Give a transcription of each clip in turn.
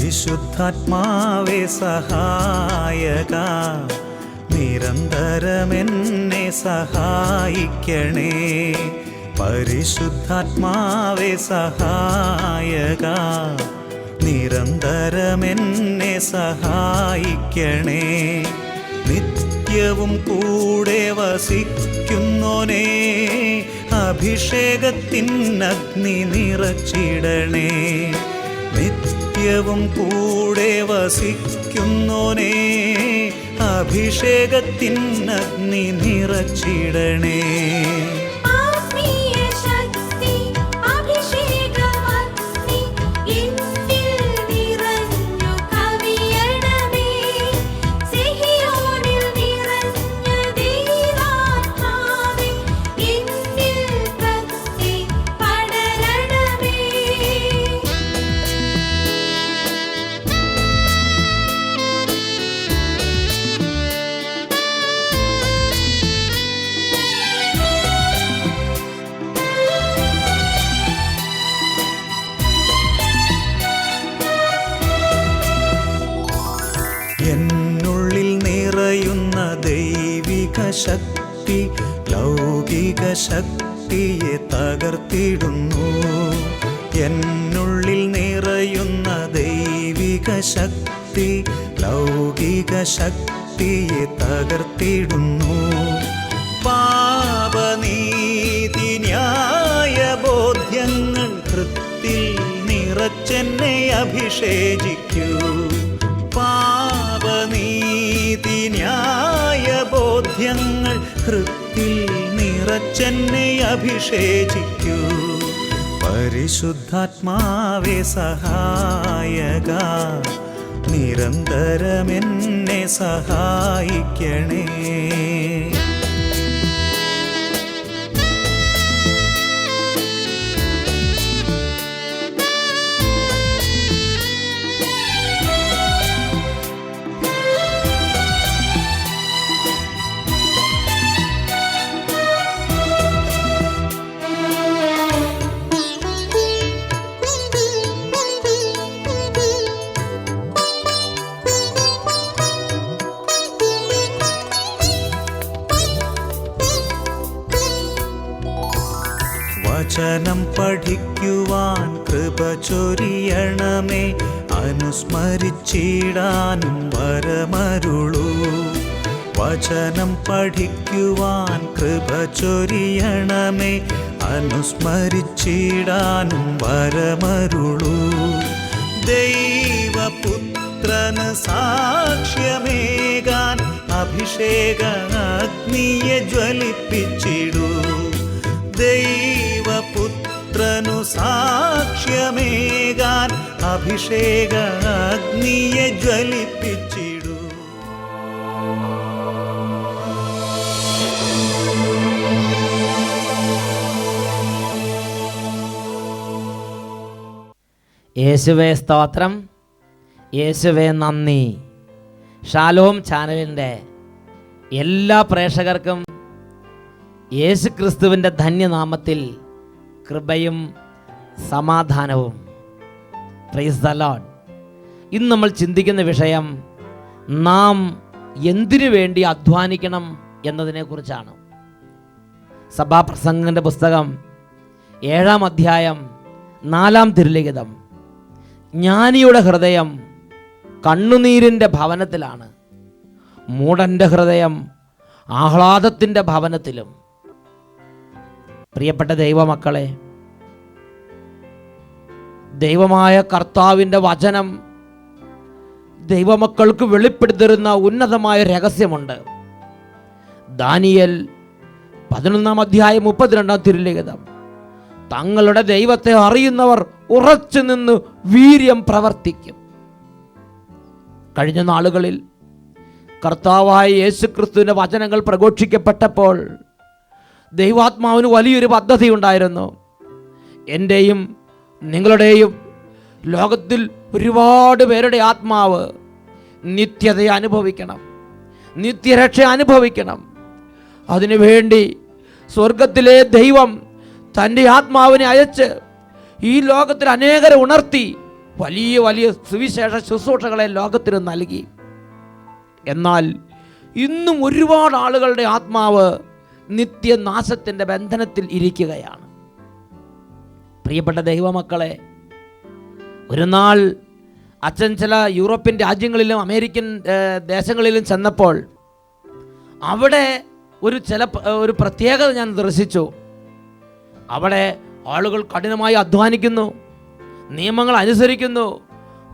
പരിശുദ്ധാത്മാവേ സഹായക, നിരന്തരമെന്നെ സഹായിക്കണേ. പരിശുദ്ധാത്മാവേ സഹായക, നിരന്തരമെന്നെ സഹായിക്കണേ. നിത്യവും കൂടെ വസിക്കുന്നോനേ, അഭിഷേകത്തിനഗ്നി നിറച്ചിടണേ. നിത്യവും കൂടെ വസിക്കുന്നോനേ, അഭിഷേകത്തിനഗ്നി നിറച്ചിടണേ. എന്നുള്ളിൽ നിറയുന്ന ദൈവിക ശക്തി ലൗകിക ശക്തിയെ തകർത്തിടുന്നു. എന്നുള്ളിൽ നിറയുന്ന ദൈവിക ശക്തി ലൗകിക ശക്തിയെ തകർത്തിടുന്നു. പാപനീതി ന്യായ ബോധ്യങ്ങൾ ഹൃത്തിൽ നിറച്ചെന്നെ അഭിഷേചിക്കൂ. പാപനീതി ന്യായ ബോധ്യങ്ങൾ ഹൃത്തിൽ നിറച്ചെന്നെ അഭിഷേചിക്കൂ. പരിശുദ്ധാത്മാവേ സഹായക, നിരന്തരമെന്നെ സഹായിക്കണേ. വചനം പഠിക്കുവാൻ കൃപ ചൊരിയണമേ, അനുസ്മരിച്ചിടാനും വരമരുളൂ. വചനം പഠിക്കുവാൻ കൃപ ചൊരിയണമേ, അനുസ്മരിച്ചിടാനും വരമരുളൂ. ദൈവപുത്രന് സാക്ഷ്യമേകാൻ അഭിഷേക അഗ്നിയെ ജ്വലിപ്പിച്ചിടൂ. ദൈവപുത്രനു സാക്ഷ്യമേകാൻ അഭിഷേക അഗ്നിയെ ജ്വലിപ്പിച്ചിടൂ. യേശുവേ സ്തോത്രം, യേശുവേ നന്ദി. ഷാലോം ചാനലിൻ്റെ എല്ലാ പ്രേക്ഷകർക്കും യേശു ക്രിസ്തുവിൻ്റെ ധന്യനാമത്തിൽ കൃപയും സമാധാനവും. Praise the Lord. ഇന്ന് നമ്മൾ ചിന്തിക്കുന്ന വിഷയം നാം എന്തിനു വേണ്ടി അധ്വാനിക്കണം എന്നതിനെക്കുറിച്ചാണ്. സഭാപ്രസംഗൻ്റെ പുസ്തകം 7-ാം അധ്യായം 4-ാം തിരുലിഖിതം. ജ്ഞാനിയുടെ ഹൃദയം കണ്ണുനീരിൻ്റെ ഭവനത്തിലാണ്, മൂഢൻ്റെ ഹൃദയം ആഹ്ലാദത്തിൻ്റെ ഭവനത്തിലും. പ്രിയപ്പെട്ട ദൈവമക്കളെ, ദൈവമായ കർത്താവിൻ്റെ വചനം ദൈവമക്കൾക്ക് വെളിപ്പെടുത്തിരുന്ന ഉന്നതമായ രഹസ്യമുണ്ട്. ദാനിയേൽ 11-ാം അധ്യായം 32-ാം തിരുലിഖിതം. തങ്ങളുടെ ദൈവത്തെ അറിയുന്നവർ ഉറച്ചു നിന്ന് വീര്യം പ്രവർത്തിക്കും. കഴിഞ്ഞ നാളുകളിൽ കർത്താവായ യേശുക്രിസ്തുവിൻ്റെ വചനങ്ങൾ പ്രഘോഷിക്കപ്പെട്ടപ്പോൾ ദൈവാത്മാവിന് വലിയൊരു പദ്ധതി ഉണ്ടായിരുന്നു. എൻ്റെയും നിങ്ങളുടെയും ലോകത്തിൽ ഒരുപാട് പേരുടെ ആത്മാവ് നിത്യത അനുഭവിക്കണം, നിത്യരക്ഷ അനുഭവിക്കണം. അതിനുവേണ്ടി സ്വർഗത്തിലെ ദൈവം തൻ്റെ ആത്മാവിനെ അയച്ച് ഈ ലോകത്തിൽ അനേകരെ ഉണർത്തി വലിയ വലിയ സുവിശേഷ ശുശ്രൂഷകളെ ലോകത്തിന് നൽകി. എന്നാൽ ഇന്നും ഒരുപാട് ആളുകളുടെ ആത്മാവ് നിത്യനാശത്തിൻ്റെ ബന്ധനത്തിൽ ഇരിക്കുകയാണ്. പ്രിയപ്പെട്ട ദൈവമക്കളെ, ഒരു നാൾ അച്ഛൻ ചില യൂറോപ്യൻ രാജ്യങ്ങളിലും അമേരിക്കൻ ദേശങ്ങളിലും ചെന്നപ്പോൾ അവിടെ ഒരു പ്രത്യേകത ഞാൻ ദർശിച്ചു. അവിടെ ആളുകൾ കഠിനമായി അധ്വാനിക്കുന്നു, നിയമങ്ങൾ അനുസരിക്കുന്നു,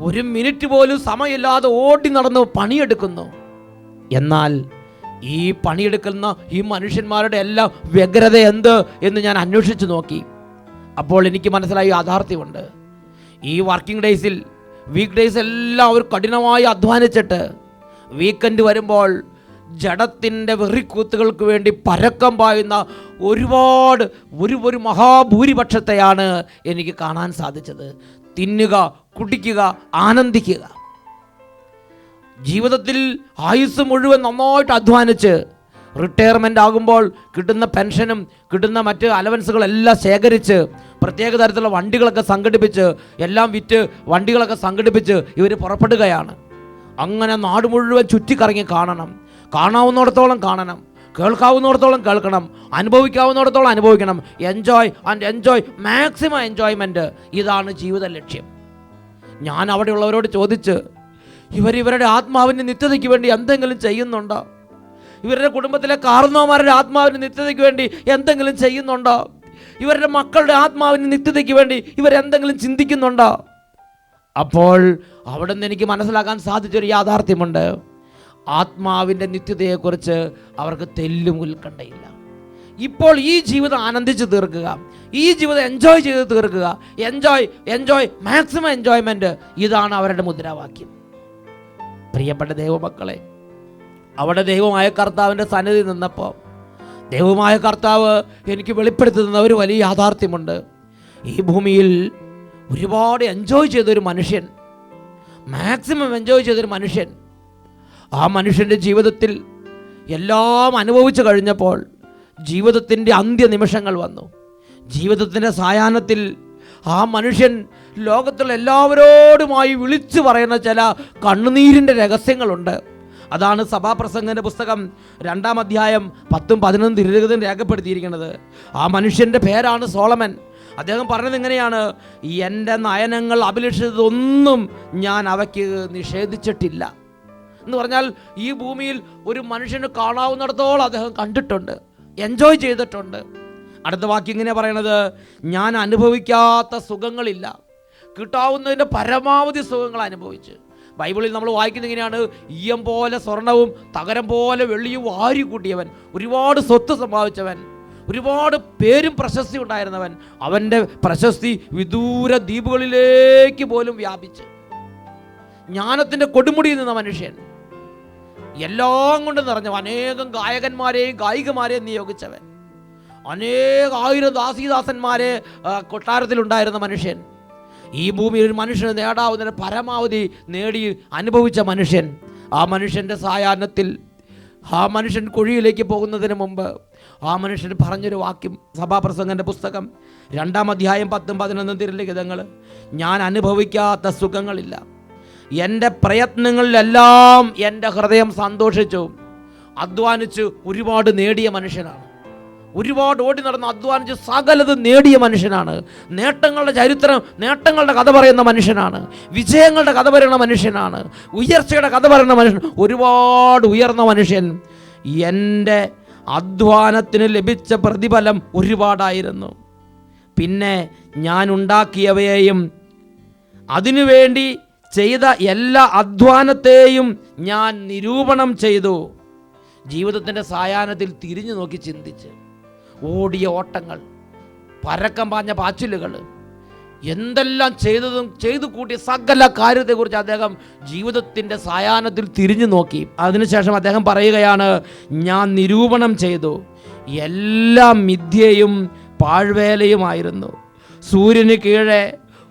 ഒരു മിനിറ്റ് പോലും സമയമില്ലാതെ ഓടി നടന്ന് പണിയെടുക്കുന്നു. എന്നാൽ ഈ പണിയെടുക്കുന്ന ഈ മനുഷ്യന്മാരുടെ എല്ലാം വ്യഗ്രത എന്ത് എന്ന് ഞാൻ അന്വേഷിച്ചു നോക്കി. അപ്പോൾ എനിക്ക് മനസ്സിലായി യാഥാർത്ഥ്യമുണ്ട്. ഈ വർക്കിംഗ് ഡേയ്സിൽ, വീക്ക് ഡേയ്സ് എല്ലാം അവർ കഠിനമായി അധ്വാനിച്ചിട്ട് വീക്കെൻഡ് വരുമ്പോൾ ജഡത്തിൻ്റെ വെറിക്കൂത്തുകൾക്ക് വേണ്ടി പരക്കം പായുന്ന ഒരു മഹാഭൂരിപക്ഷത്തെയാണ് എനിക്ക് കാണാൻ സാധിച്ചത്. തിന്നുക, കുടിക്കുക, ആനന്ദിക്കുക. ജീവിതത്തിൽ ആയുസ് മുഴുവൻ നന്നായിട്ട് അധ്വാനിച്ച് റിട്ടയർമെൻ്റ് ആകുമ്പോൾ കിട്ടുന്ന പെൻഷനും കിട്ടുന്ന മറ്റ് അലവൻസുകളെല്ലാം ശേഖരിച്ച് പ്രത്യേക തരത്തിലുള്ള വണ്ടികളൊക്കെ സംഘടിപ്പിച്ച് എല്ലാം വിറ്റ് വണ്ടികളൊക്കെ സംഘടിപ്പിച്ച് ഇവർ പുറപ്പെടുകയാണ്. അങ്ങനെ നാട് മുഴുവൻ ചുറ്റിക്കറങ്ങി കാണണം, കാണാവുന്നിടത്തോളം കാണണം, കേൾക്കാവുന്നിടത്തോളം കേൾക്കണം, അനുഭവിക്കാവുന്നിടത്തോളം അനുഭവിക്കണം. എൻജോയ് മാക്സിമം എൻജോയ്മെൻറ്റ്, ഇതാണ് ജീവിത ലക്ഷ്യം. ഞാൻ അവിടെയുള്ളവരോട് ചോദിച്ച്, ഇവരുടെ ആത്മാവിൻ്റെ നിത്യതയ്ക്ക് വേണ്ടി എന്തെങ്കിലും ചെയ്യുന്നുണ്ടോ? ഇവരുടെ കുടുംബത്തിലെ കാർന്നോമാരുടെ ആത്മാവിൻ്റെ നിത്യതയ്ക്ക് വേണ്ടി എന്തെങ്കിലും ചെയ്യുന്നുണ്ടോ? ഇവരുടെ മക്കളുടെ ആത്മാവിൻ്റെ നിത്യതയ്ക്ക് വേണ്ടി ഇവരെന്തെങ്കിലും ചിന്തിക്കുന്നുണ്ടോ? അപ്പോൾ അവിടെ നിന്ന് എനിക്ക് മനസ്സിലാക്കാൻ സാധിച്ചൊരു യാഥാർത്ഥ്യമുണ്ട്. ആത്മാവിൻ്റെ നിത്യതയെക്കുറിച്ച് അവർക്ക് തെല്ലും ഉത്കണ്ഠയില്ല. ഇപ്പോൾ ഈ ജീവിതം ആനന്ദിച്ച് തീർക്കുക, ഈ ജീവിതം എൻജോയ് ചെയ്ത് തീർക്കുക, എൻജോയ് മാക്സിമം എൻജോയ്മെൻറ്റ്, ഇതാണ് അവരുടെ മുദ്രാവാക്യം. പ്രിയപ്പെട്ട ദൈവമക്കളെ, അവിടെ ദൈവമായ കർത്താവിൻ്റെ സന്നിധി നിന്നപ്പോൾ ദൈവമായ കർത്താവ് എനിക്ക് വെളിപ്പെടുത്തി തന്ന ഒരു വലിയ യാഥാർത്ഥ്യമുണ്ട്. ഈ ഭൂമിയിൽ ഒരുപാട് എൻജോയ് ചെയ്തൊരു മനുഷ്യൻ, മാക്സിമം എൻജോയ് ചെയ്തൊരു മനുഷ്യൻ, ആ മനുഷ്യൻ്റെ ജീവിതത്തിൽ എല്ലാം അനുഭവിച്ചു കഴിഞ്ഞപ്പോൾ ജീവിതത്തിൻ്റെ അന്ത്യനിമിഷങ്ങൾ വന്നു. ജീവിതത്തിൻ്റെ സായാഹ്നത്തിൽ ആ മനുഷ്യൻ ലോകത്തുള്ള എല്ലാവരോടുമായി വിളിച്ചു പറയുന്ന ചില കണ്ണുനീരിൻ്റെ രഹസ്യങ്ങളുണ്ട്. അതാണ് സഭാപ്രസംഗൻ്റെ പുസ്തകം 2-ാം അധ്യായം 10-11 തിരുലിഖിതം രേഖപ്പെടുത്തിയിരിക്കുന്നത്. ആ മനുഷ്യൻ്റെ പേരാണ് സോളമൻ. അദ്ദേഹം പറഞ്ഞത് ഇങ്ങനെയാണ്: എൻ്റെ നയനങ്ങൾ അഭിലഷിച്ചതൊന്നും ഞാൻ അവയ്ക്ക് നിഷേധിച്ചിട്ടില്ല എന്ന് പറഞ്ഞാൽ, ഈ ഭൂമിയിൽ ഒരു മനുഷ്യന് കാണാവുന്നിടത്തോളം അദ്ദേഹം കണ്ടിട്ടുണ്ട്, എൻജോയ് ചെയ്തിട്ടുണ്ട്. അടുത്ത വാക്യം ഇങ്ങനെ പറയണത്: ഞാൻ അനുഭവിക്കാത്ത സുഖങ്ങളില്ല, കിട്ടാവുന്നതിൻ്റെ പരമാവധി സുഖങ്ങൾ അനുഭവിച്ച്. ബൈബിളിൽ നമ്മൾ വായിക്കുന്നത് ഇങ്ങനെയാണ്: ഈയം പോലെ സ്വർണവും തകരം പോലെ വെള്ളിയും വാരി കൂട്ടിയവൻ, ഒരുപാട് സ്വത്ത് സമ്പാദിച്ചവൻ, ഒരുപാട് പേരും പ്രശസ്തി ഉണ്ടായിരുന്നവൻ, അവൻ്റെ പ്രശസ്തി വിദൂര ദ്വീപുകളിലേക്ക് പോലും വ്യാപിച്ച്, ജ്ഞാനത്തിൻ്റെ കൊടുമുടിയിൽ നിന്ന മനുഷ്യൻ, എല്ലാം കൊണ്ട് നിറഞ്ഞവൻ, അനേകം ഗായകന്മാരെയും ഗായികമാരെയും നിയോഗിച്ചവൻ, അനേകായിരം ദാസീദാസന്മാരെ കൊട്ടാരത്തിലുണ്ടായിരുന്ന മനുഷ്യൻ, ഈ ഭൂമിയിൽ ഒരു മനുഷ്യന് നേടാവുന്നതിന് പരമാവധി നേടി അനുഭവിച്ച മനുഷ്യൻ. ആ മനുഷ്യൻ്റെ സായാഹ്നത്തിൽ, ആ മനുഷ്യൻ കുഴിയിലേക്ക് പോകുന്നതിന് മുമ്പ് ആ മനുഷ്യൻ പറഞ്ഞൊരു വാക്യം, സഭാപ്രസംഗൻ്റെ പുസ്തകം 2-ാം അധ്യായം 10-11 തിരുലിഖിതങ്ങൾ: ഞാൻ അനുഭവിക്കാത്ത സുഖങ്ങളില്ല, എൻ്റെ പ്രയത്നങ്ങളിലെല്ലാം എൻ്റെ ഹൃദയം സന്തോഷിച്ചു. അധ്വാനിച്ച് ഒരുപാട് നേടിയ മനുഷ്യനാണ്, ഒരുപാട് ഓടി നടന്ന് അധ്വാനിച്ച് സകലത് നേടിയ മനുഷ്യനാണ്, നേട്ടങ്ങളുടെ ചരിത്രം, നേട്ടങ്ങളുടെ കഥ പറയുന്ന മനുഷ്യനാണ്, വിജയങ്ങളുടെ കഥ പറയുന്ന മനുഷ്യനാണ്, ഉയർച്ചയുടെ കഥ പറയുന്ന മനുഷ്യൻ, ഒരുപാട് ഉയർന്ന മനുഷ്യൻ. എൻ്റെ അധ്വാനത്തിന് ലഭിച്ച പ്രതിഫലം ഒരുപാടായിരുന്നു. പിന്നെ ഞാൻ ഉണ്ടാക്കിയവയെയും അതിനുവേണ്ടി ചെയ്ത എല്ലാ അധ്വാനത്തെയും ഞാൻ നിരൂപണം ചെയ്തു. ജീവിതത്തിൻ്റെ സായാഹ്നത്തിൽ തിരിഞ്ഞു നോക്കി ചിന്തിച്ച്, ഓടിയ ഓട്ടങ്ങൾ, പരക്കം പാഞ്ഞ പാച്ചിലുകൾ, എന്തെല്ലാം ചെയ്തു കൂട്ടിയ സകല കാര്യത്തെക്കുറിച്ച് അദ്ദേഹം ജീവിതത്തിൻ്റെ സായാഹ്നത്തിൽ തിരിഞ്ഞു നോക്കി. അതിനുശേഷം അദ്ദേഹം പറയുകയാണ്: ഞാൻ നിരൂപണം ചെയ്തു, എല്ലാം മിഥ്യയും പാഴ്വേലയുമായിരുന്നു, സൂര്യന് കീഴെ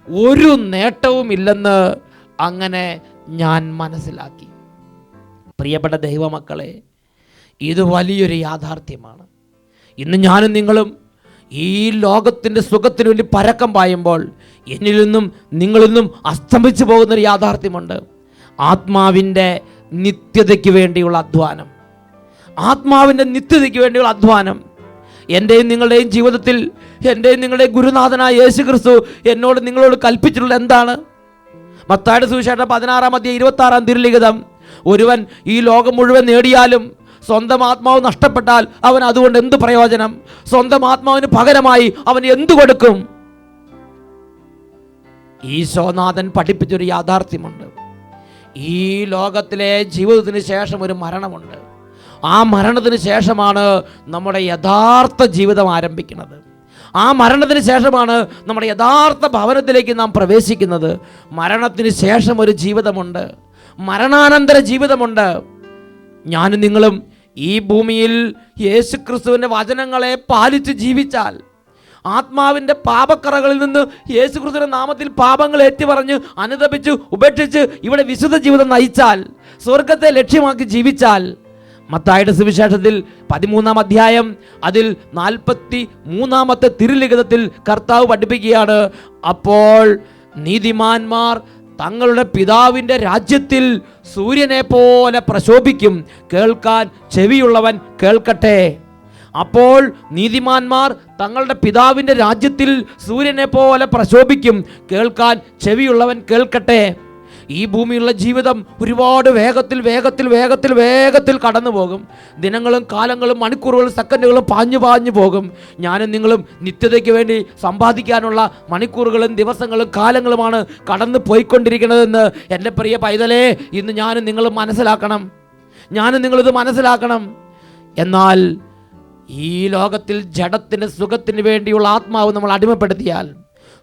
ഒരു നേട്ടവുമില്ലെന്ന് അങ്ങനെ ഞാൻ മനസ്സിലാക്കി. പ്രിയപ്പെട്ട ദൈവമക്കളെ, ഇത് വലിയൊരു യാഥാർത്ഥ്യമാണ്. ഇന്ന് ഞാനും നിങ്ങളും ഈ ലോകത്തിൻ്റെ സുഖത്തിന് വേണ്ടി പരക്കം പായുമ്പോൾ എന്നിൽ നിന്നും നിങ്ങളിൽ നിന്നും അസ്തമിച്ചു പോകുന്നൊരു യാഥാർത്ഥ്യമുണ്ട്. ആത്മാവിൻ്റെ നിത്യതയ്ക്ക് വേണ്ടിയുള്ള അധ്വാനം, ആത്മാവിൻ്റെ നിത്യതയ്ക്ക് വേണ്ടിയുള്ള അധ്വാനം. എൻ്റെയും നിങ്ങളുടെയും ജീവിതത്തിൽ എൻ്റെയും നിങ്ങളുടെയും ഗുരുനാഥനായ യേശു ക്രിസ്തു എന്നോട് നിങ്ങളോട് കൽപ്പിച്ചിട്ടുള്ളത് എന്താണ്? മത്തായിയുടെ സുവിശേഷം 16-26 തിരുലിഖിതം, ഒരുവൻ ഈ ലോകം മുഴുവൻ നേടിയാലും സ്വന്തം ആത്മാവ് നഷ്ടപ്പെട്ടാൽ അവൻ അതുകൊണ്ട് എന്ത് പ്രയോജനം? സ്വന്തം ആത്മാവിന് പകരമായി അവൻ എന്തു കൊടുക്കും? ഈശോനാഥൻ പഠിപ്പിച്ചൊരു യാഥാർത്ഥ്യമുണ്ട്. ഈ ലോകത്തിലെ ജീവിതത്തിന് ശേഷം ഒരു മരണമുണ്ട്. ആ മരണത്തിന് ശേഷമാണ് നമ്മുടെ യഥാർത്ഥ ജീവിതം ആരംഭിക്കുന്നത്. ആ മരണത്തിന് ശേഷമാണ് നമ്മുടെ യഥാർത്ഥ ഭവനത്തിലേക്ക് നാം പ്രവേശിക്കുന്നത്. മരണത്തിന് ശേഷം ഒരു ജീവിതമുണ്ട്, മരണാനന്തര ജീവിതമുണ്ട്. ഞാനും നിങ്ങളും ഈ ഭൂമിയിൽ യേശുക്രിസ്തുവിൻ്റെ വചനങ്ങളെ പാലിച്ച് ജീവിച്ചാൽ, ആത്മാവിൻ്റെ പാപക്കറകളിൽ നിന്ന് യേശുക്രിസ്തുവിൻ്റെ നാമത്തിൽ പാപങ്ങൾ ഏറ്റുപറഞ്ഞ് അനുതപിച്ച് ഉപേക്ഷിച്ച് ഇവിടെ വിശുദ്ധ ജീവിതം നയിച്ചാൽ, സ്വർഗത്തെ ലക്ഷ്യമാക്കി ജീവിച്ചാൽ, മത്തായിയുടെ സുവിശേഷത്തിൽ 13-ാം അധ്യായം അതിൽ 43-ാമത്തെ തിരുലിഖിതത്തിൽ കർത്താവ് പഠിപ്പിക്കുകയാണ്, അപ്പോൾ നീതിമാന്മാർ തങ്ങളുടെ പിതാവിൻ്റെ രാജ്യത്തിൽ സൂര്യനെ പോലെ പ്രശോഭിക്കും, കേൾക്കാൻ ചെവിയുള്ളവൻ കേൾക്കട്ടെ. അപ്പോൾ നീതിമാന്മാർ തങ്ങളുടെ പിതാവിൻ്റെ രാജ്യത്തിൽ സൂര്യനെ പോലെ പ്രശോഭിക്കും, കേൾക്കാൻ ചെവിയുള്ളവൻ കേൾക്കട്ടെ. ഈ ഭൂമിയുള്ള ജീവിതം ഒരുപാട് വേഗത്തിൽ വേഗത്തിൽ വേഗത്തിൽ വേഗത്തിൽ കടന്നു പോകും. ദിനങ്ങളും കാലങ്ങളും മണിക്കൂറുകളും സെക്കൻഡുകളും പാഞ്ഞു പോകും. ഞാനും നിങ്ങളും നിത്യതയ്ക്ക് വേണ്ടി സമ്പാദിക്കാനുള്ള മണിക്കൂറുകളും ദിവസങ്ങളും കാലങ്ങളുമാണ് കടന്നു പോയിക്കൊണ്ടിരിക്കുന്നതെന്ന് എൻ്റെ പ്രിയ പൈതലേ, ഇന്ന് ഞാനും നിങ്ങളും മനസ്സിലാക്കണം. ഞാനും നിങ്ങളിത് മനസ്സിലാക്കണം. എന്നാൽ ഈ ലോകത്തിൽ ജഡത്തിന് സുഖത്തിന് വേണ്ടിയുള്ള ആത്മാവ് നമ്മൾ അടിമപ്പെടുത്തിയാൽ,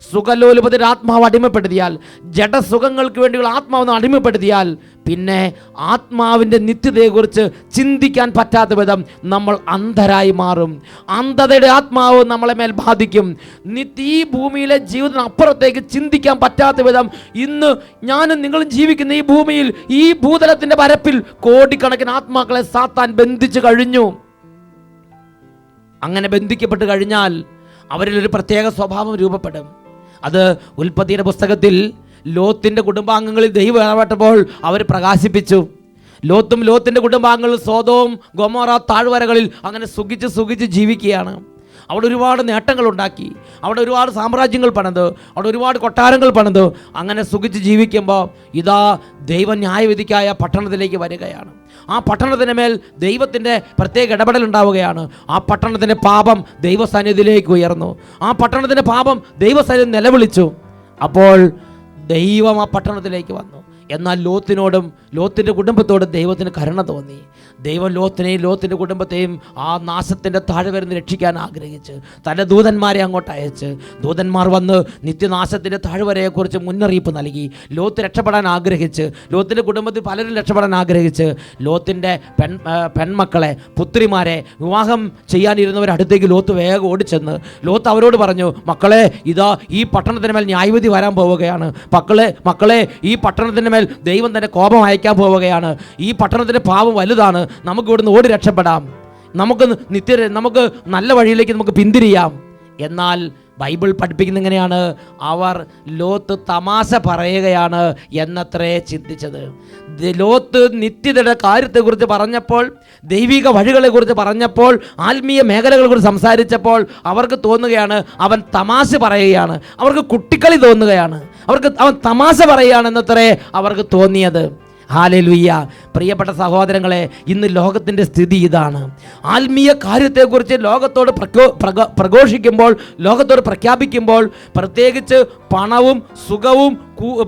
സുഖലോലുപതിൻ്റെ ആത്മാവ് അടിമപ്പെടുത്തിയാൽ, ജഡസുഖങ്ങൾക്ക് വേണ്ടിയുള്ള ആത്മാവ് അടിമപ്പെടുത്തിയാൽ, പിന്നെ ആത്മാവിൻ്റെ നിത്യതയെക്കുറിച്ച് ചിന്തിക്കാൻ പറ്റാത്ത വിധം നമ്മൾ അന്ധരായി മാറും. അന്ധതയുടെ ആത്മാവ് നമ്മളെ മേൽ ബാധിക്കും. ഈ ഭൂമിയിലെ ജീവിതത്തിന് അപ്പുറത്തേക്ക് ചിന്തിക്കാൻ പറ്റാത്ത വിധം ഇന്ന് ഞാനും നിങ്ങളും ജീവിക്കുന്ന ഈ ഭൂമിയിൽ, ഈ ഭൂതലത്തിൻ്റെ പരപ്പിൽ കോടിക്കണക്കിന് ആത്മാക്കളെ സാത്താൻ ബന്ധിച്ചു കഴിഞ്ഞു. അങ്ങനെ ബന്ധിക്കപ്പെട്ട് കഴിഞ്ഞാൽ അവരിലൊരു പ്രത്യേക സ്വഭാവം രൂപപ്പെടും. അത് ഉൽപ്പത്തിയുടെ പുസ്തകത്തിൽ ലോത്തിൻ്റെ കുടുംബാംഗങ്ങളിൽ ദൈവം ഇടപെട്ടപ്പോൾ അവർ പ്രകാശിപ്പിച്ചു. ലോത്തിൻ്റെ കുടുംബാംഗങ്ങൾ സോദോം ഗൊമോറ താഴ്വരകളിൽ അങ്ങനെ സുഖിച്ച് ജീവിക്കുകയാണ്. അവിടെ ഒരുപാട് നേട്ടങ്ങളുണ്ടാക്കി, അവിടെ ഒരുപാട് സാമ്രാജ്യങ്ങൾ പണിത്, അവിടെ ഒരുപാട് കൊട്ടാരങ്ങൾ പണിത്, അങ്ങനെ സുഖിച്ച് ജീവിക്കുമ്പോൾ ഇതാ ദൈവ ന്യായവിധിക്കായ പട്ടണത്തിലേക്ക് വരികയാണ്. ആ പട്ടണത്തിന് മേൽ ദൈവത്തിൻ്റെ പ്രത്യേക ഇടപെടൽ ഉണ്ടാവുകയാണ്. ആ പട്ടണത്തിൻ്റെ പാപം ദൈവസന്നിധിയിലേക്ക് ഉയർന്നു. ആ പട്ടണത്തിൻ്റെ പാപം ദൈവസന്നിധി നിലവിളിച്ചു. അപ്പോൾ ദൈവം ആ പട്ടണത്തിലേക്ക് വന്നു. എന്നാൽ ലോത്തിനോടും ലോത്തിൻ്റെ കുടുംബത്തോടും ദൈവത്തിന് കരുണ തോന്നി. ദൈവം ലോത്തിനെയും ലോത്തിൻ്റെ കുടുംബത്തെയും ആ നാശത്തിൻ്റെ താഴ്വരന്ന് രക്ഷിക്കാൻ ആഗ്രഹിച്ച് തൻ്റെ ദൂതന്മാരെ അങ്ങോട്ട് അയച്ച്, ദൂതന്മാർ വന്ന് നിത്യനാശത്തിൻ്റെ താഴ്വരയെക്കുറിച്ച് മുന്നറിയിപ്പ് നൽകി. ലോത്ത് രക്ഷപ്പെടാൻ ആഗ്രഹിച്ച്, ലോത്തിൻ്റെ കുടുംബത്തിൽ പലരും രക്ഷപ്പെടാൻ ആഗ്രഹിച്ച്, ലോത്തിൻ്റെ പെൺമക്കളെ പുത്രിമാരെ വിവാഹം ചെയ്യാനിരുന്നവരടുത്തേക്ക് ലോത്ത് വേഗം ഓടിച്ചെന്ന് ലോത്ത് അവരോട് പറഞ്ഞു, മക്കളെ, ഇതാ ഈ പട്ടണത്തിന് മേൽ ന്യായവിധി വരാൻ പോവുകയാണ്. മക്കളെ ഈ പട്ടണത്തിൻ്റെ മേൽ ദൈവം തന്നെ കോപം അയക്കാൻ പോവുകയാണ്. ഈ പട്ടണത്തിൻ്റെ പാപം വലുതാണ്. നമുക്ക് ഇവിടുന്ന് ഓടി രക്ഷപ്പെടാം. നമുക്ക് നല്ല വഴിയിലേക്ക് നമുക്ക് പിന്തിരിയാം. എന്നാൽ ബൈബിൾ പഠിപ്പിക്കുന്ന എങ്ങനെയാണ്? അവർ ലോത്ത് തമാശ പറയുകയാണ് എന്നത്രേ ചിന്തിച്ചത്. ലോത്ത് നിത്യതയുടെ കാര്യത്തെക്കുറിച്ച് പറഞ്ഞപ്പോൾ, ദൈവിക വഴികളെക്കുറിച്ച് പറഞ്ഞപ്പോൾ, ആത്മീയ മേഖലകളെക്കുറിച്ച് സംസാരിച്ചപ്പോൾ അവർക്ക് തോന്നുകയാണ് അവൻ തമാശ പറയുകയാണ്. അവർക്ക് കുട്ടിക്കളി തോന്നുകയാണ്. അവൻ തമാശ പറയുകയാണെന്നത്രേ അവർക്ക് തോന്നിയത്. ഹല്ലേലൂയ. പ്രിയപ്പെട്ട സഹോദരങ്ങളെ, ഇന്ന് ലോകത്തിൻ്റെ സ്ഥിതി ഇതാണ്. ആത്മീയ കാര്യത്തെക്കുറിച്ച് ലോകത്തോട് പ്രഘോഷിക്കുമ്പോൾ, ലോകത്തോട് പ്രഖ്യാപിക്കുമ്പോൾ, പ്രത്യേകിച്ച് പണവും സുഖവും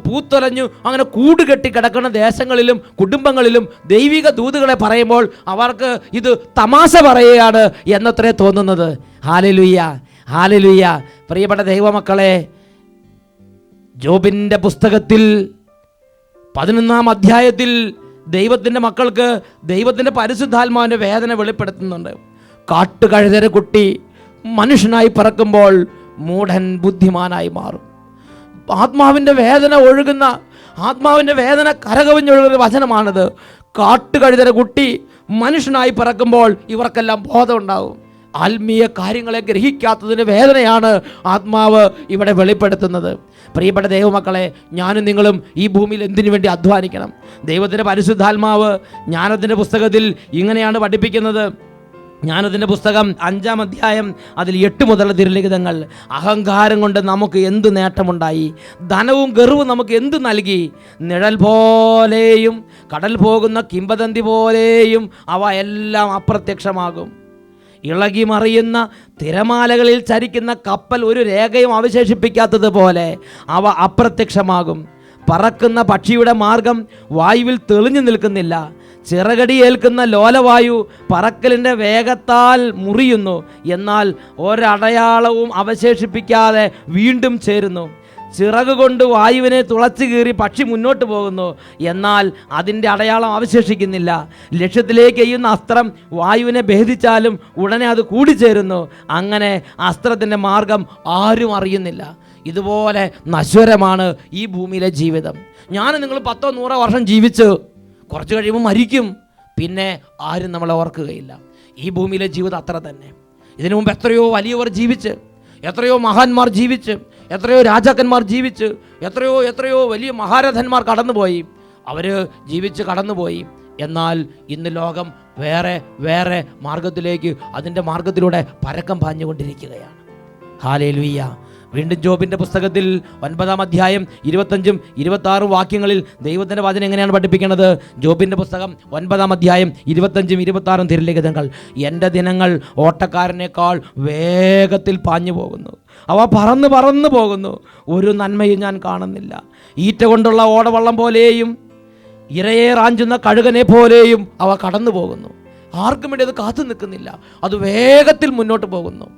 പൂത്തൊലഞ്ഞു അങ്ങനെ കൂടുകെട്ടി കിടക്കുന്ന ദേശങ്ങളിലും കുടുംബങ്ങളിലും ദൈവിക ദൂതുകളെ പറയുമ്പോൾ അവർക്ക് ഇത് തമാശ പറയുകയാണ് എന്നത്രേ തോന്നുന്നത്. ഹല്ലേലൂയ. പ്രിയപ്പെട്ട ദൈവമക്കളെ, ജോബിൻ്റെ പുസ്തകത്തിൽ 11-ാം അധ്യായത്തിൽ ദൈവത്തിൻ്റെ മക്കൾക്ക് ദൈവത്തിൻ്റെ പരിശുദ്ധാത്മാവിൻ്റെ വേദന വെളിപ്പെടുത്തുന്നുണ്ട്. കാട്ടുകഴുതര കുട്ടി മനുഷ്യനായി പിറക്കുമ്പോൾ മൂഢൻ ബുദ്ധിമാനായി മാറും. ആത്മാവിൻ്റെ വേദന ഒഴുകുന്ന, ആത്മാവിൻ്റെ വേദന കരകവിഞ്ഞൊഴുകുന്ന വചനമാണിത്. കാട്ടുകഴുതര കുട്ടി മനുഷ്യനായി പിറക്കുമ്പോൾ ഇവർക്കെല്ലാം ബോധമുണ്ടാകും. ആത്മീയ കാര്യങ്ങളെ ഗ്രഹിക്കാത്തതിൻ്റെ വേദനയാണ് ആത്മാവ് ഇവിടെ വെളിപ്പെടുത്തുന്നത്. പ്രിയപ്പെട്ട ദൈവമക്കളെ, ഞാനും നിങ്ങളും ഈ ഭൂമിയിൽ എന്തിനു വേണ്ടി അധ്വാനിക്കണം? ദൈവത്തിൻ്റെ പരിശുദ്ധാത്മാവ് ജ്ഞാനത്തിൻ്റെ പുസ്തകത്തിൽ ഇങ്ങനെയാണ് പഠിപ്പിക്കുന്നത്. ജ്ഞാനത്തിൻ്റെ പുസ്തകം 5-ാം അധ്യായം അതിൽ 8 മുതലുള്ള തിരുലിഖിതങ്ങൾ. അഹങ്കാരം കൊണ്ട് നമുക്ക് എന്ത് നേട്ടമുണ്ടായി? ധനവും ഗർവും നമുക്ക് എന്ത് നൽകി? നിഴൽ പോലെയും കടൽ പോകുന്ന കിംവദന്തി പോലെയും അവ എല്ലാം അപ്രത്യക്ഷമാകും. ഇളകി മറിയുന്ന തിരമാലകളിൽ ചരിക്കുന്ന കപ്പൽ ഒരു രേഖയും അവശേഷിപ്പിക്കാത്തതുപോലെ അവ അപ്രത്യക്ഷമാകും. പറക്കുന്ന പക്ഷിയുടെ മാർഗം വായുവിൽ തെളിഞ്ഞു നിൽക്കുന്നില്ല. ചിറകടിയേൽക്കുന്ന ലോലവായു പറക്കലിൻ്റെ വേഗത്താൽ മുറിയുന്നു, എന്നാൽ ഒരടയാളവും അവശേഷിപ്പിക്കാതെ വീണ്ടും ചേരുന്നു. ചിറക് കൊണ്ട് വായുവിനെ തുളച്ചു കീറി പക്ഷി മുന്നോട്ട് പോകുന്നു, എന്നാൽ അതിൻ്റെ അടയാളം അവശേഷിക്കുന്നില്ല. ലക്ഷ്യത്തിലേക്ക് എയ്യുന്ന അസ്ത്രം വായുവിനെ ഭേദിച്ചാലും ഉടനെ അത് കൂടിച്ചേരുന്നു. അങ്ങനെ അസ്ത്രത്തിൻ്റെ മാർഗം ആരും അറിയുന്നില്ല. ഇതുപോലെ നശ്വരമാണ് ഈ ഭൂമിയിലെ ജീവിതം. ഞാൻ നിങ്ങൾ 10-100 വർഷം ജീവിച്ച് കുറച്ച് കഴിയുമ്പോൾ മരിക്കും, പിന്നെ ആരും നമ്മളെ ഓർക്കുകയില്ല. ഈ ഭൂമിയിലെ ജീവിതം അത്ര തന്നെ. ഇതിനു മുമ്പ് എത്രയോ വലിയവർ ജീവിച്ച്, എത്രയോ മഹാന്മാർ ജീവിച്ച്, എത്രയോ രാജാക്കന്മാർ ജീവിച്ച്, എത്രയോ വലിയ മഹാരഥന്മാർ കടന്നുപോയി. അവർ ജീവിച്ച് കടന്നുപോയി. എന്നാൽ ഇന്ന് ലോകം വേറെ മാർഗത്തിലേക്ക്, അതിൻ്റെ മാർഗത്തിലൂടെ പരക്കം പാഞ്ഞുകൊണ്ടിരിക്കുകയാണ്. ഹല്ലേലൂയ. വീണ്ടും ജോബിൻ്റെ പുസ്തകത്തിൽ 9-ാം അധ്യായം 25-26 വാക്യങ്ങളിൽ ദൈവത്തിൻ്റെ വചനം എങ്ങനെയാണ് പഠിപ്പിക്കുന്നത്? ജോബിൻ്റെ പുസ്തകം 9-ാം അധ്യായം 25-26 തിരുലിഖിതങ്ങൾ. എൻ്റെ ദിനങ്ങൾ ഓട്ടക്കാരനേക്കാൾ വേഗത്തിൽ പാഞ്ഞു പോകുന്നു, അവ പറന്ന് പോകുന്നു, ഒരു നന്മയും ഞാൻ കാണുന്നില്ല. ഈറ്റ കൊണ്ടുള്ള ഓടവള്ളം പോലെയും ഇരയെ റാഞ്ചുന്ന കഴുകനെ പോലെയും അവ കടന്നു പോകുന്നു. ആർക്കും വേണ്ടി അത് കാത്തു നിൽക്കുന്നില്ല, അത് വേഗത്തിൽ മുന്നോട്ട് പോകുന്നു.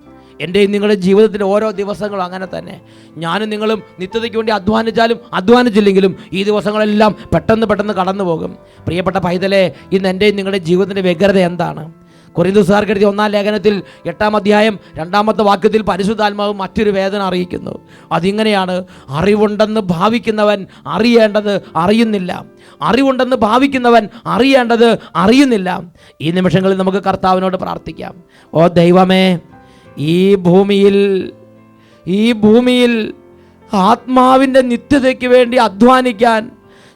എൻ്റെയും നിങ്ങളുടെ ജീവിതത്തിൻ്റെ ഓരോ ദിവസങ്ങളും അങ്ങനെ തന്നെ. ഞാനും നിങ്ങളും നിത്യതയ്ക്ക് വേണ്ടി അധ്വാനിച്ചാലും അധ്വാനിച്ചില്ലെങ്കിലും ഈ ദിവസങ്ങളെല്ലാം പെട്ടെന്ന് കടന്നു പോകും. പ്രിയപ്പെട്ട പൈതലേ, ഇന്ന് എൻ്റെയും നിങ്ങളുടെ ജീവിതത്തിൻ്റെ വ്യഗ്രത എന്താണ്? കൊരിന്ത്യക്കാർക്ക് എഴുതിയ 1-ാം ലേഖനത്തിൽ 8-ാം അധ്യായം 2-ാമത്തെ വാക്യത്തിൽ പരിശുദ്ധാത്മാവ് മറ്റൊരു വേദന അറിയിക്കുന്നു. അതിങ്ങനെയാണ്: അറിവുണ്ടെന്ന് ഭാവിക്കുന്നവൻ അറിയേണ്ടത് അറിയുന്നില്ല, അറിവുണ്ടെന്ന് ഭാവിക്കുന്നവൻ അറിയേണ്ടത് അറിയുന്നില്ല. ഈ നിമിഷങ്ങളിൽ നമുക്ക് കർത്താവിനോട് പ്രാർത്ഥിക്കാം. ഓ ദൈവമേ, ഈ ഭൂമിയിൽ ആത്മാവിൻ്റെ നിത്യതയ്ക്ക് വേണ്ടി അധ്വാനിക്കാൻ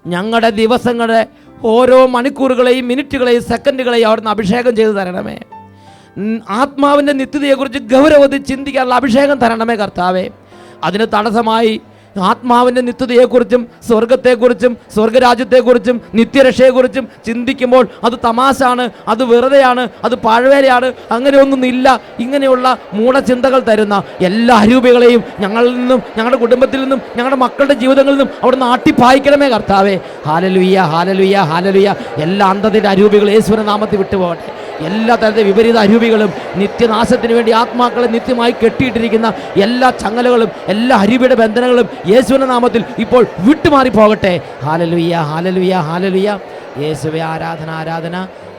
ഞങ്ങളുടെ ദിവസങ്ങളുടെ ഓരോ മണിക്കൂറുകളെയും മിനിറ്റുകളെയും സെക്കൻഡുകളെയും അവിടുന്ന് അഭിഷേകം ചെയ്തു തരണമേ. ആത്മാവിൻ്റെ നിത്യതയെക്കുറിച്ച് ഗൗരവത്തിൽ ചിന്തിക്കാനുള്ള അഭിഷേകം തരണമേ കർത്താവേ. അതിന് തടസ്സമായി ആത്മാവിൻ്റെ നിത്യതയെക്കുറിച്ചും സ്വർഗത്തെക്കുറിച്ചും സ്വർഗരാജ്യത്തെക്കുറിച്ചും നിത്യരക്ഷയെക്കുറിച്ചും ചിന്തിക്കുമ്പോൾ അത് തമാശാണ്, അത് വെറുതെയാണ്, അത് പാഴ്വേലയാണ്, അങ്ങനെയൊന്നുമില്ല. ഇങ്ങനെയുള്ള മൂഢചിന്തകൾ തരുന്ന എല്ലാ അരൂപികളെയും ഞങ്ങളിൽ നിന്നും, ഞങ്ങളുടെ കുടുംബത്തിൽ നിന്നും, ഞങ്ങളുടെ മക്കളുടെ ജീവിതങ്ങളിൽ നിന്നും അവിടുന്ന് ആട്ടിപ്പായിക്കണമേ കർത്താവേ. Hallelujah, hallelujah, hallelujah. എല്ലാ അന്ധത്തിൻ്റെ അരൂപികൾ യേശുവിന്റെ നാമത്തിൽ വിട്ടുപോകട്ടെ. എല്ലാ തരത്തെ വിപരീത അരൂപികളും നിത്യനാശത്തിന് വേണ്ടി ആത്മാക്കളെ നിത്യമായി കെട്ടിയിട്ടിരിക്കുന്ന എല്ലാ ചങ്ങലകളും എല്ലാ അരൂപിയുടെ ബന്ധനങ്ങളും യേശുവിന്റെ നാമത്തിൽ ഇപ്പോൾ വിട്ടുമാറി പോകട്ടെ. Hallelujah, hallelujah, hallelujah. യേശുവേ ആരാധന, ആരാധന.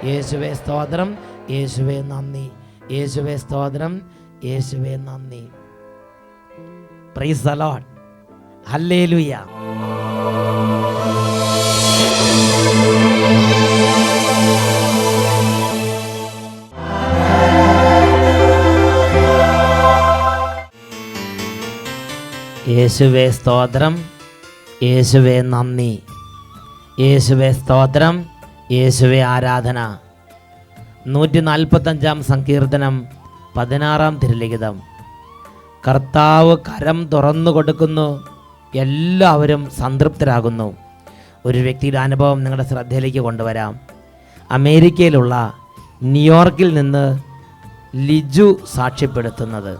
യേശുവേ സ്തോത്രം, യേശുവേ നന്ദി, യേശുവേ സ്തോത്രം, യേശുവേ നന്ദി. Praise the Lord. ഹല്ലേലൂയ. യേശുവേ സ്തോത്രം, യേശുവേ നന്ദി, യേശുവേ സ്തോത്രം, യേശുവേ ആരാധന. 145-ാം സങ്കീർത്തനം 16-ാം തിരുലിഖിതം. കർത്താവ് കരം തുറന്നു കൊടുക്കുന്നു, എല്ലാവരും സംതൃപ്തരാകുന്നു. ഒരു വ്യക്തിയുടെ അനുഭവം നിങ്ങളുടെ ശ്രദ്ധയിലേക്ക് കൊണ്ടുവരാം. അമേരിക്കയിലുള്ള ന്യൂയോർക്കിൽ നിന്ന് ലിജു സാക്ഷ്യപ്പെടുത്തുന്നത്.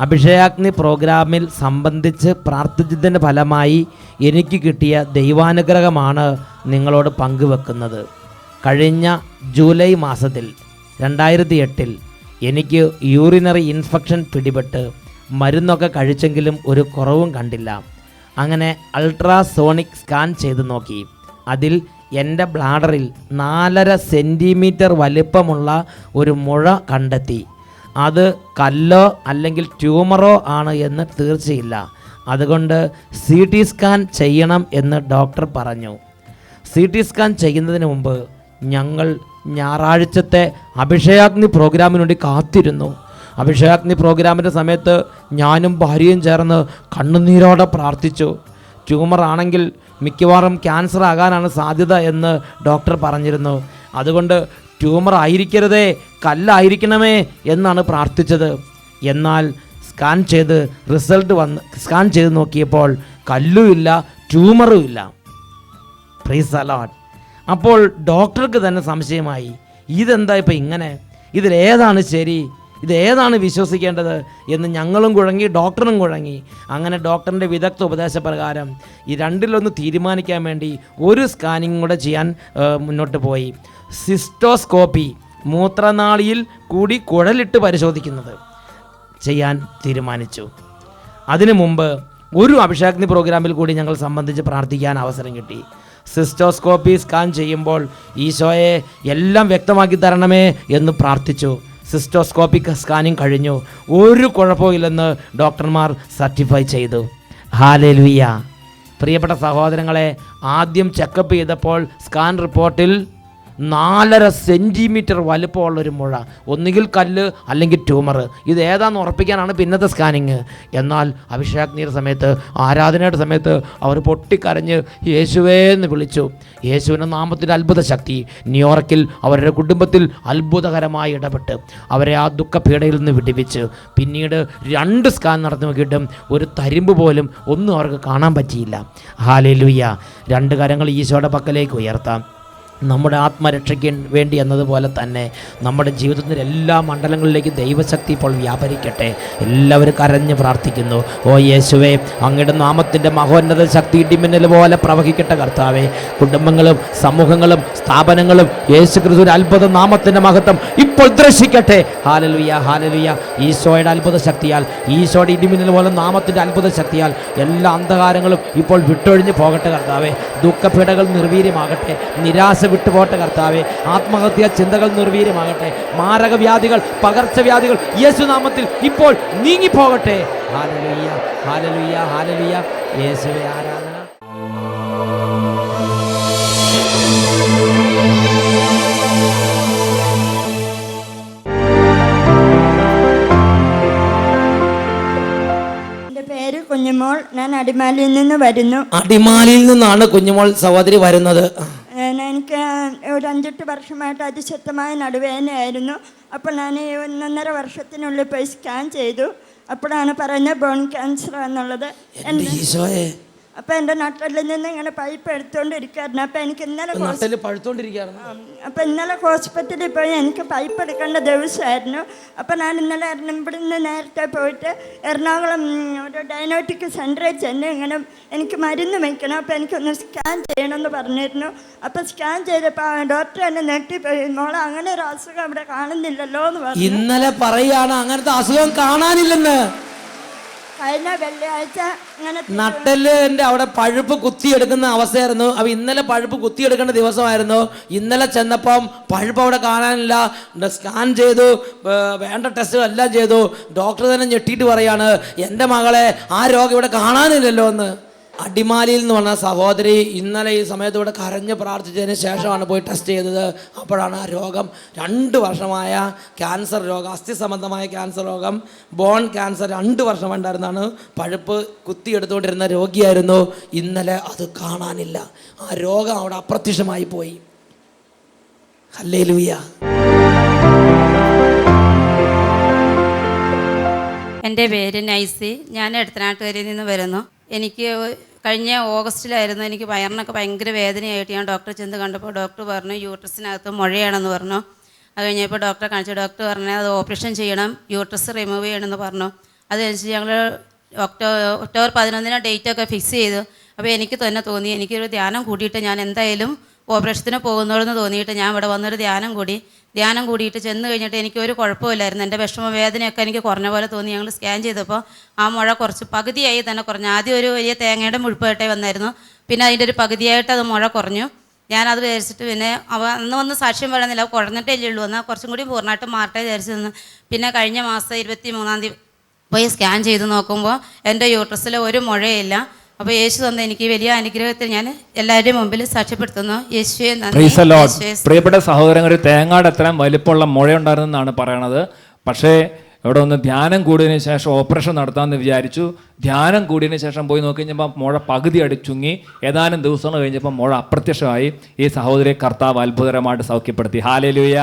അഭിഷേകാഗ്നി പ്രോഗ്രാമിൽ സംബന്ധിച്ച് പ്രാർത്ഥിച്ചതിൻ്റെ ഫലമായി എനിക്ക് കിട്ടിയ ദൈവാനുഗ്രഹമാണ് നിങ്ങളോട് പങ്കുവെക്കുന്നത്. കഴിഞ്ഞ ജൂലൈ മാസത്തിൽ 2008 എനിക്ക് യൂറിനറി ഇൻഫെക്ഷൻ പിടിപെട്ട് മരുന്നൊക്കെ കഴിച്ചെങ്കിലും ഒരു കുറവും കണ്ടില്ല. അങ്ങനെ അൾട്രാസോണിക് സ്കാൻ ചെയ്ത് നോക്കി. അതിൽ എൻ്റെ ബ്ലാഡറിൽ 4.5 സെൻറ്റിമീറ്റർ വലിപ്പമുള്ള ഒരു മുഴ കണ്ടെത്തി. അത് കല്ലോ അല്ലെങ്കിൽ ട്യൂമറോ ആണ് എന്ന് തീർച്ചയില്ല. അതുകൊണ്ട് CT സ്കാൻ ചെയ്യണം എന്ന് ഡോക്ടർ പറഞ്ഞു. CT സ്കാൻ ചെയ്യുന്നതിന് മുമ്പ് ഞങ്ങൾ ഞായറാഴ്ചത്തെ അഭിഷേകാഗ്നി പ്രോഗ്രാമിന് വേണ്ടി കാത്തിരുന്നു. അഭിഷേകാഗ്നി പ്രോഗ്രാമിൻ്റെ സമയത്ത് ഞാനും ഭാര്യയും ചേർന്ന് കണ്ണുനീരോടെ പ്രാർത്ഥിച്ചു. ട്യൂമർ ആണെങ്കിൽ മിക്കവാറും ക്യാൻസർ ആകാനാണ് സാധ്യത എന്ന് ഡോക്ടർ പറഞ്ഞിരുന്നു. അതുകൊണ്ട് ട്യൂമർ ആയിരിക്കരുതേ, കല്ലായിരിക്കണമേ എന്നാണ് പ്രാർത്ഥിച്ചത്. എന്നാൽ സ്കാൻ ചെയ്ത് നോക്കിയപ്പോൾ കല്ലുമില്ല, ട്യൂമറും ഇല്ല. Praise the Lord. അപ്പോൾ ഡോക്ടർക്ക് തന്നെ സംശയമായി, ഇതെന്താ ഇപ്പം ഇങ്ങനെ, ഇതിലേതാണ് ശരി, ഇതേതാണ് വിശ്വസിക്കേണ്ടത് എന്ന് ഞങ്ങളും കുഴങ്ങി, ഡോക്ടറും കുഴങ്ങി. അങ്ങനെ ഡോക്ടറിൻ്റെ വിദഗ്ധ ഉപദേശപ്രകാരം ഈ രണ്ടിലൊന്ന് തീരുമാനിക്കാൻ വേണ്ടി ഒരു സ്കാനിങ് കൂടെ ചെയ്യാൻ മുന്നോട്ട് പോയി. സിസ്റ്റോസ്കോപ്പി, മൂത്രനാളിയിൽ കൂടി കുഴലിട്ട് പരിശോധിക്കുന്നത് ചെയ്യാൻ തീരുമാനിച്ചു. അതിനു മുമ്പ് ഒരു അഭിഷേകാഗ്നി പ്രോഗ്രാമിൽ കൂടി ഞങ്ങൾ സംബന്ധിച്ച് പ്രാർത്ഥിക്കാൻ അവസരം കിട്ടി. സിസ്റ്റോസ്കോപ്പി സ്കാൻ ചെയ്യുമ്പോൾ ഈശോയെ എല്ലാം വ്യക്തമാക്കി തരണമേ എന്ന് പ്രാർത്ഥിച്ചു. സിസ്റ്റോസ്കോപ്പിക് സ്കാനിങ് കഴിഞ്ഞു. ഒരു കുഴപ്പമില്ലെന്ന് ഡോക്ടർമാർ സർട്ടിഫൈ ചെയ്തു. ഹല്ലേലൂയ. പ്രിയപ്പെട്ട സഹോദരങ്ങളെ, ആദ്യം ചെക്കപ്പ് ചെയ്തപ്പോൾ സ്കാൻ റിപ്പോർട്ടിൽ 4.5 സെൻറ്റിമീറ്റർ വലുപ്പമുള്ളൊരു മുഴ, ഒന്നുകിൽ കല്ല് അല്ലെങ്കിൽ ട്യൂമർ, ഇത് ഏതാണെന്ന് ഉറപ്പിക്കാനാണ് പിന്നത്തെ സ്കാനിങ്. എന്നാൽ അഭിഷേകാഗ്നിയുടെ സമയത്ത്, ആരാധനയുടെ സമയത്ത് അവർ പൊട്ടിക്കരഞ്ഞ് യേശുവേ എന്ന് വിളിച്ചു. യേശുവിൻ്റെ നാമത്തിൻ്റെ അത്ഭുത ശക്തി ന്യൂയോർക്കിൽ അവരുടെ കുടുംബത്തിൽ അത്ഭുതകരമായി ഇടപെട്ട് അവരെ ആ ദുഃഖപീഡയിൽ നിന്ന് വിടുവിച്ച് പിന്നീട് 2 സ്കാൻ നടത്തി നോക്കിയിട്ടും ഒരു തരിമ്പ് പോലും ഒന്നും അവർക്ക് കാണാൻ പറ്റിയില്ല. ഹല്ലേലൂയ. 2 കരങ്ങൾ ഈശോയുടെ പക്കലേക്ക് ഉയർത്താം. നമ്മുടെ ആത്മരക്ഷയ്ക്ക് വേണ്ടി എന്നതുപോലെ തന്നെ നമ്മുടെ ജീവിതത്തിൻ്റെ എല്ലാ മണ്ഡലങ്ങളിലേക്ക് ദൈവശക്തി ഇപ്പോൾ വ്യാപരിക്കട്ടെ. എല്ലാവരും കരഞ്ഞ് പ്രാർത്ഥിക്കുന്നു. ഓ യേശുവേ, അങ്ങയുടെ നാമത്തിൻ്റെ മഹോന്നത ശക്തി ഇടിമിന്നൽ പോലെ പ്രവഹിക്കട്ടെ കർത്താവേ. കുടുംബങ്ങളും സമൂഹങ്ങളും സ്ഥാപനങ്ങളും യേശു ക്രിസ്തുവിൻ്റെ അത്ഭുത നാമത്തിൻ്റെ മഹത്വം ഇപ്പോൾ ദർശിക്കട്ടെ. Hallelujah, hallelujah. ഈശോയുടെ അത്ഭുത ശക്തിയാൽ, ഈശോയുടെ ഇടിമിന്നൽ പോലെ നാമത്തിൻ്റെ അത്ഭുത ശക്തിയാൽ എല്ലാ അന്ധകാരങ്ങളും ഇപ്പോൾ വിട്ടൊഴിഞ്ഞ് പോകട്ടെ കർത്താവേ. ദുഃഖപീഡകൾ നിർവീര്യമാകട്ടെ, നിരാശ വിട്ടുപോട്ടെ കർത്താവേ. ആത്മഹത്യാ ചിന്തകൾ നിർവീര്യമാകട്ടെ, മാരകവ്യാധികൾ, പകർച്ചവ്യാധികൾ യേശുനാമത്തിൽ ഇപ്പോൾ നീങ്ങിപ്പോകട്ടെ. Hallelujah, hallelujah, hallelujah. യേശുവേ ആരാധന. കുഞ്ഞുമോൾ, ഞാൻ അടിമാലിയിൽ നിന്ന് വരുന്നു. അടിമാലിയിൽ നിന്നാണ് കുഞ്ഞുമോൾ സഹോദരി വരുന്നത്. എനിക്ക് ഒരു 5-8 വർഷമായിട്ട് അതിശക്തമായ നടുവേദനയായിരുന്നു. അപ്പോൾ ഞാൻ 1.5 വർഷത്തിനുള്ളിൽ പോയി സ്കാൻ ചെയ്തു. അപ്പോഴാണ് പറഞ്ഞത് ബോൺ ക്യാൻസർ എന്നുള്ളത്. അപ്പോൾ എൻ്റെ നട്ടലിൽ നിന്ന് ഇങ്ങനെ പൈപ്പ് എടുത്തുകൊണ്ടിരിക്കുകയായിരുന്നു. അപ്പോൾ എനിക്ക് ഇന്നലെ ഹോസ്പിറ്റലിൽ പോയി എനിക്ക് പൈപ്പ് എടുക്കേണ്ട ദിവസമായിരുന്നു. അപ്പോൾ ഞാൻ ഇന്നലെ ഇവിടുന്ന് നേരത്തെ പോയിട്ട് എറണാകുളം ഒരു ഡയഗ്നോസ്റ്റിക് സെൻ്ററിൽ ചെന്ന് ഇങ്ങനെ എനിക്ക് മരുന്ന് വയ്ക്കണം, അപ്പോൾ എനിക്കൊന്ന് സ്കാൻ ചെയ്യണമെന്ന് പറഞ്ഞിരുന്നു. അപ്പോൾ സ്കാൻ ചെയ്തപ്പോൾ ഡോക്ടർ എന്നെ നെട്ടിപ്പോയി, മോളെ അങ്ങനെ ഒരു അസുഖം ഇവിടെ കാണുന്നില്ലല്ലോ എന്ന് പറഞ്ഞു. ഇന്നലെ പറയാണ് അങ്ങനത്തെ അസുഖം കാണാനില്ലെന്ന്. കഴിഞ്ഞ വെള്ളിയാഴ്ച നട്ടലിന്റെ അവിടെ പഴുപ്പ് കുത്തിയെടുക്കുന്ന അവസ്ഥയായിരുന്നു. അപ്പൊ ഇന്നലെ പഴുപ്പ് കുത്തിയെടുക്കേണ്ട ദിവസമായിരുന്നു. ഇന്നലെ ചെന്നപ്പം പഴുപ്പ് അവിടെ കാണാനില്ല. സ്കാൻ ചെയ്തു, വേണ്ട ടെസ്റ്റ് എല്ലാം ചെയ്തു. ഡോക്ടർ തന്നെ ഞെട്ടിയിട്ട് പറയാണ്, എൻ്റെ മകളെ ആ രോഗം ഇവിടെ കാണാനില്ലല്ലോ എന്ന്. അടിമാലിയിൽ നിന്ന് വന്ന സഹോദരി ഇന്നലെ ഈ സമയത്ത് ഇവിടെ കരഞ്ഞ് പ്രാർത്ഥിച്ചതിന് ശേഷമാണ് പോയി ടെസ്റ്റ് ചെയ്തത്. അപ്പോഴാണ് ആ രോഗം 2 വർഷമായ ക്യാൻസർ രോഗം, അസ്ഥി സംബന്ധമായ ക്യാൻസർ രോഗം, ബോൺ ക്യാൻസർ 2 വർഷം ഉണ്ടായിരുന്നാണ്. പഴുപ്പ് കുത്തിയെടുത്തുകൊണ്ടിരുന്ന രോഗിയായിരുന്നു. ഇന്നലെ അത് കാണാനില്ല. ആ രോഗം അവിടെ അപ്രത്യക്ഷമായി പോയി. ഹല്ലേലൂയ. എൻ്റെ പേര് നൈസി. ഞാൻ എടത്തനാട്ടുകരയിൽ നിന്ന് വരുന്നു. എനിക്ക് കഴിഞ്ഞ ഓഗസ്റ്റിലായിരുന്നു എനിക്ക് വയറിനൊക്കെ ഭയങ്കര വേദനയായിട്ട് ഞാൻ ഡോക്ടറെ ചെന്ന് കണ്ടപ്പോൾ ഡോക്ടർ പറഞ്ഞു യൂട്രസിനകത്ത് മുഴയാണെന്ന് പറഞ്ഞു. അത് കഴിഞ്ഞപ്പോൾ ഡോക്ടറെ കാണിച്ചു. ഡോക്ടർ പറഞ്ഞു അത് ഓപ്പറേഷൻ ചെയ്യണം, യൂട്രസ് റിമൂവ് ചെയ്യണമെന്ന് പറഞ്ഞു. അതനുസരിച്ച് ഞങ്ങൾ ഒക്ടോബർ 11 ഡേറ്റൊക്കെ ഫിക്സ് ചെയ്തു. അപ്പോൾ എനിക്ക് തന്നെ തോന്നി എനിക്കൊരു ധ്യാനം കൂടിയിട്ട് ഞാൻ എന്തായാലും ഓപ്പറേഷത്തിന് പോകുന്നതെന്ന് തോന്നിയിട്ട് ഞാൻ ഇവിടെ വന്നൊരു ധ്യാനം കൂടിയിട്ട് ചെന്ന് കഴിഞ്ഞിട്ട് എനിക്കൊരു കുഴപ്പമില്ലായിരുന്നു. എൻ്റെ വേദനയൊക്കെ എനിക്ക് കുറഞ്ഞ പോലെ തോന്നി. ഞങ്ങൾ സ്കാൻ ചെയ്തപ്പോൾ ആ മുഴ കുറച്ച് പകുതിയായി തന്നെ കുറഞ്ഞു. ആദ്യം ഒരു വലിയ തേങ്ങയുടെ മുഴുപ്പായിട്ടേ വന്നായിരുന്നു, പിന്നെ അതിൻ്റെ ഒരു പകുതിയായിട്ട് അത് മുഴ കുറഞ്ഞു. ഞാനത് വിചാരിച്ചിട്ട് പിന്നെ അന്ന് വന്ന് സാക്ഷ്യം പറയുന്നില്ല, കുറഞ്ഞിട്ടേ ഉള്ളൂ, എന്നാൽ കുറച്ചും കൂടി പൂർണ്ണമായിട്ട് മാറട്ടെ വിചാരിച്ചു നിന്ന്. പിന്നെ കഴിഞ്ഞ മാസം 23-ാം തീയതി പോയി സ്കാൻ ചെയ്ത് നോക്കുമ്പോൾ എൻ്റെ യൂട്രസിൽ ഒരു മുഴയില്ല. അപ്പോൾ യേശു തന്ന എനിക്ക് വലിയ അനുഗ്രഹത്തിൽ ഞാൻ എല്ലാവരുടെയും മുമ്പിൽ സാക്ഷ്യപ്പെടുത്തുന്നു. യേശുവേ നന്ദി. Praise the Lord. യേശുവേ സ്തുതി. പ്രിയപ്പെട്ട സഹോദരങ്ങൾ, തേങ്ങാട് എത്രയും വലിപ്പമുള്ള മുഴയുണ്ടായിരുന്നെന്നാണ് പറയണത്. പക്ഷേ ഇവിടെ ഒന്ന് ധ്യാനം കൂടിയതിന് ശേഷം ഓപ്പറേഷൻ നടത്താമെന്ന് വിചാരിച്ചു. ധ്യാനം കൂടിയതിന് ശേഷം പോയി നോക്കി കഴിഞ്ഞപ്പോൾ മുഴ പകുതി അടിച്ചുങ്ങി. ഏതാനും ദിവസങ്ങൾ കഴിഞ്ഞപ്പോൾ മുഴ അപ്രത്യക്ഷമായി. ഈ സഹോദരിയെ കർത്താവ് അത്ഭുതകരമായിട്ട് സൗഖ്യപ്പെടുത്തി. ഹല്ലേലൂയ.